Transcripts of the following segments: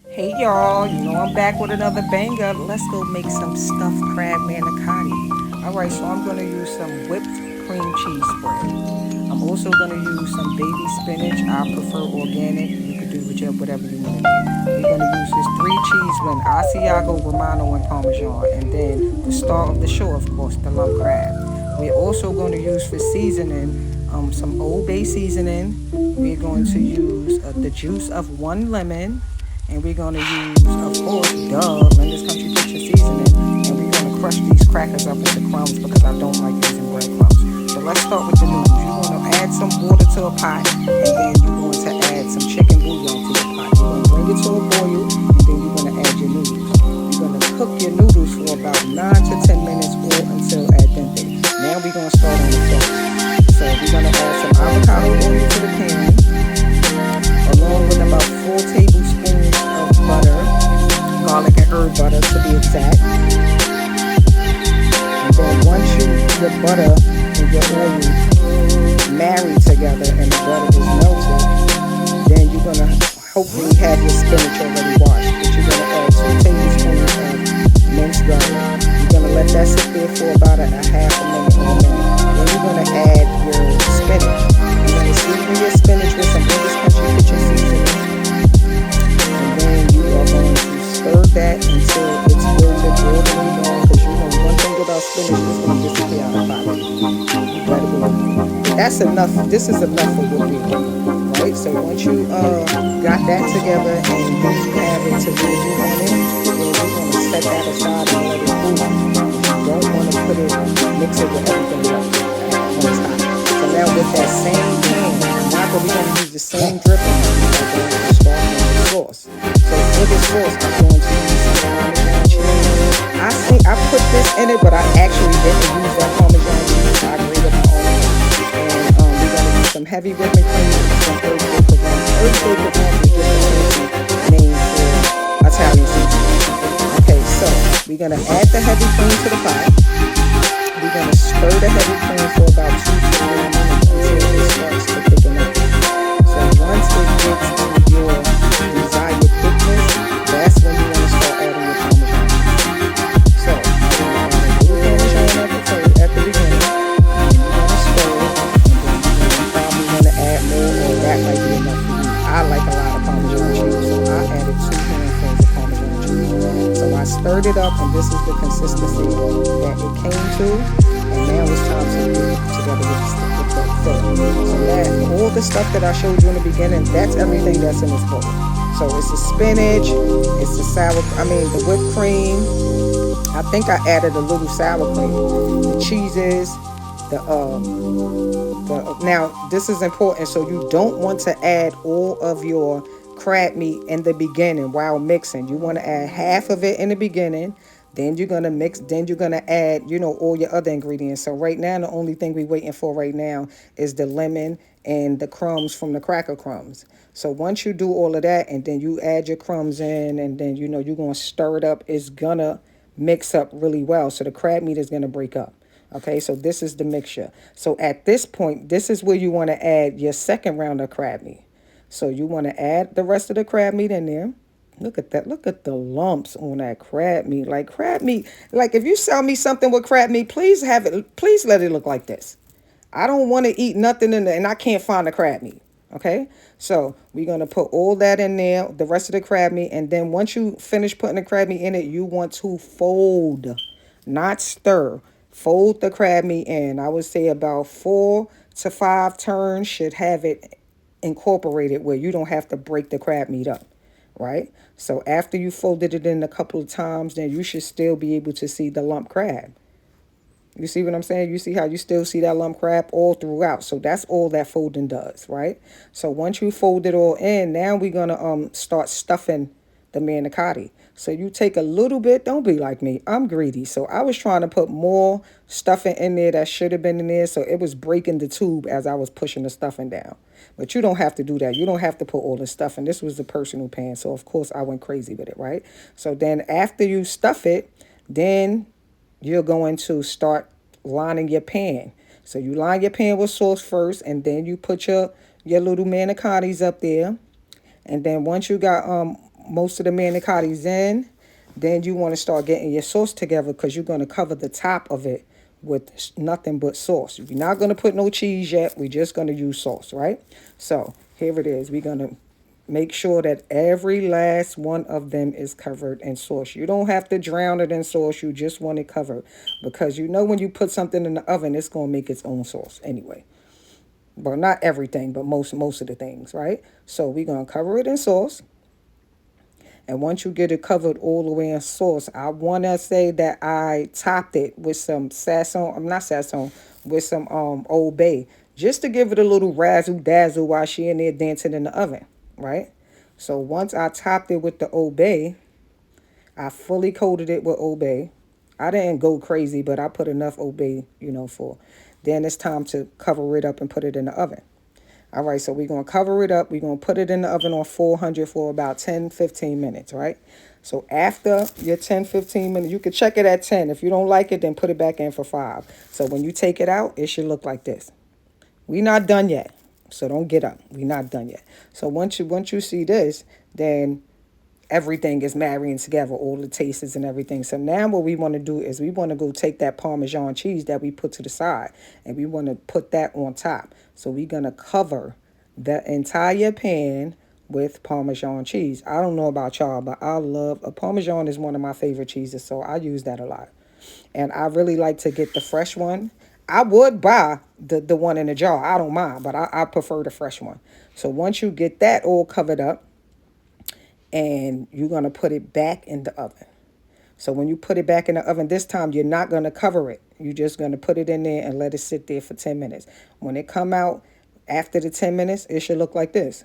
Hey y'all, you know I'm back with another banger. Let's go make some stuffed crab manicotti. Alright, so I'm gonna use some whipped cream cheese spread. I'm also gonna use some baby spinach. I prefer organic. You could do whatever you want to do. We're gonna use this three cheese blend, Asiago, Romano, and Parmesan, and then the star of the show, of course, the lump crab. We're also going to use for seasoning some Old Bay seasoning. We're going to use the juice of one lemon, and we're going to use, of course, Linda's Country Kitchen seasoning, and we're going to crush these crackers up into crumbs because I don't like using breadcrumbs. So let's start with the noodles. You're going to add some water to a pot, and then you're going to add some chicken bouillon to the pot. You're going to bring it to a boil, and then you're going to add your noodles. You're going to cook your noodles for about 9 to 10 minutes or until al dente. Now we're going to start on the sauce. So we're going to add some avocado oil to the pan, along with about 4 tablespoons of butter, garlic and herb butter to be exact. And then once your butter and your oil marry together and the butter is melted, then you're gonna hopefully have your spinach already washed. But you're gonna add 2 tablespoons of minced garlic. You're gonna let that sit there for about a half a minute or a minute. Then you're gonna add your spinach. You're gonna season your spinach with some English Country Kitchen seasoning, and then you are going to stir that until it's wilted golden brown. Because you know one thing about spinach is going to disappear out of the pot. You better believe it. That's enough. This is enough for what we're doing, right? So once you got that together and you have it to where you want it, then you're going to set that aside and let it cool. You don't want to put it mix it with everything else when it's hot. So now with that same pan, now that we're going to use the same dripping, we're going to start on the sauce. So for the sauce, I'm going to use some Parmesan cheese. I put this in it, but I actually didn't use that Parmesan cheese. I grated my own. And we're going to use some heavy whipping cream and some herbs de Provence. Herbs de Provence is just a fancy name for Italian seasoning. Okay, so we're going to add the heavy cream to the pot. We're going to stir the heavy cream for about 2 to 3 minutes until it starts to thicken up. So once it gets to your desired thickness, that's when you want to start adding your Parmesan. So you're going to add a little Parmesan at the beginning, and you're going to stir it, and then you're probably going to add more, or that might be enough for you. I like a lot of Parmesan cheese, so I added 2 handfuls of Parmesan cheese. So I stirred it up, and this is the consistency that it came to. And now it's time to put it together with the filling. So that all the stuff that I showed you in the beginning, that's everything that's in this bowl. So it's the spinach, it's the the whipped cream. I think I added a little sour cream, the cheeses, the now this is important. So you don't want to add all of your crab meat in the beginning while mixing. You want to add half of it in the beginning, then you're gonna mix, then you're gonna add, all your other ingredients. So right now the only thing we're waiting for right now is the lemon and the crumbs from the cracker crumbs. So once you do all of that and then you add your crumbs in, and then you're gonna stir it up, it's gonna mix up really well. So the crab meat is gonna break up. Okay, so this is the mixture. So at this point, this is where you want to add your second round of crab meat. So you want to add the rest of the crab meat in there. Look at that. Look at the lumps on that crab meat. Like crab meat, like if you sell me something with crab meat, please have it, please let it look like this. I don't want to eat nothing in there and I can't find the crab meat. Okay, so we're going to put all that in there, the rest of the crab meat. And then once you finish putting the crab meat in it, you want to fold, not stir. Fold the crab meat in. I would say about 4 to 5 turns should have it incorporated where you don't have to break the crab meat up, right? So after you folded it in a couple of times, then you should still be able to see the lump crab. You see what I'm saying? You see how you still see that lump crab all throughout. So that's all that folding does, right? So once you fold it all in, now we're gonna start stuffing the manicotti. So you take a little bit. Don't be like me. I'm greedy. So I was trying to put more stuffing in there that should have been in there. So it was breaking the tube as I was pushing the stuffing down. But you don't have to do that. You don't have to put all the stuff in. This was the personal pan. So of course I went crazy with it, right? So then after you stuff it, then you're going to start lining your pan. So you line your pan with sauce first, and then you put your little manicottis up there. And then once you got most of the manicotti's in, then you want to start getting your sauce together because you're going to cover the top of it with nothing but sauce. We're not going to put no cheese yet. We're just going to use sauce, right? So here it is. We're going to make sure that every last one of them is covered in sauce. You don't have to drown it in sauce. You just want it covered because you know when you put something in the oven, it's going to make its own sauce anyway. Well, not everything, but most of the things, right? So we're going to cover it in sauce. And once you get it covered all the way in sauce, I want to say that I topped it with some sasson, I'm not sasson, with some Old Bay, just to give it a little razzle dazzle while she in there dancing in the oven, right? So once I topped it with the Old Bay, I fully coated it with Old Bay. I didn't go crazy, but I put enough Old Bay, for. Then it's time to cover it up and put it in the oven. All right, so we're going to cover it up. We're going to put it in the oven on 400 for about 10-15 minutes, right? So after your 10-15 minutes, you can check it at 10. If you don't like it, then put it back in for 5. So when you take it out, it should look like this. We're not done yet, so don't get up. We're not done yet. So once you see this, then everything is marrying together, all the tastes and everything. So now what we want to do is we want to go take that Parmesan cheese that we put to the side and we want to put that on top. So we're going to cover the entire pan with Parmesan cheese. I don't know about y'all, but I love a Parmesan is one of my favorite cheeses, so I use that a lot. And I really like to get the fresh one. I would buy the one in the jar. I don't mind, but I prefer the fresh one. So once you get that all covered up, and you're going to put it back in the oven. So when you put it back in the oven, this time you're not going to cover it. You're just going to put it in there and let it sit there for 10 minutes. When it come out after the 10 minutes, it should look like this.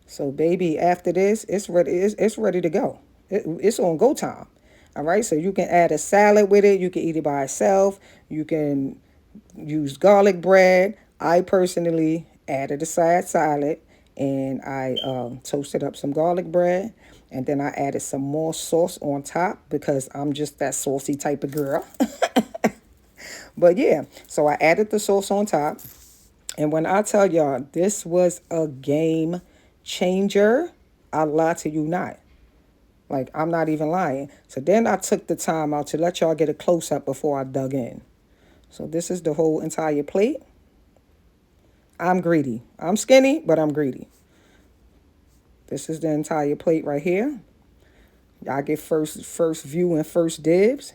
So baby, after this, it's ready. It's ready to go. It's on go time. All right. So you can add a salad with it. You can eat it by itself. You can use garlic bread. I personally added a side salad and I toasted up some garlic bread. And then I added some more sauce on top because I'm just that saucy type of girl. But yeah, so I added the sauce on top. And when I tell y'all, this was a game changer, I lie to you not. Like, I'm not even lying. So then I took the time out to let y'all get a close-up before I dug in. So this is the whole entire plate. I'm greedy. I'm skinny, but I'm greedy. This is the entire plate right here. Y'all get first view and first dibs.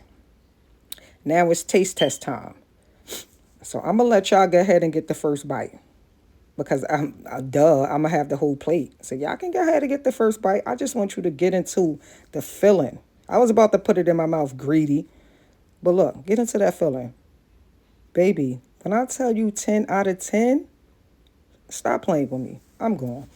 Now it's taste test time. So I'm going to let y'all go ahead and get the first bite. Because I'm going to have the whole plate. So y'all can go ahead and get the first bite. I just want you to get into the filling. I was about to put it in my mouth, greedy. But look, get into that filling. Baby, when I tell you 10 out of 10, stop playing with me. I'm gone.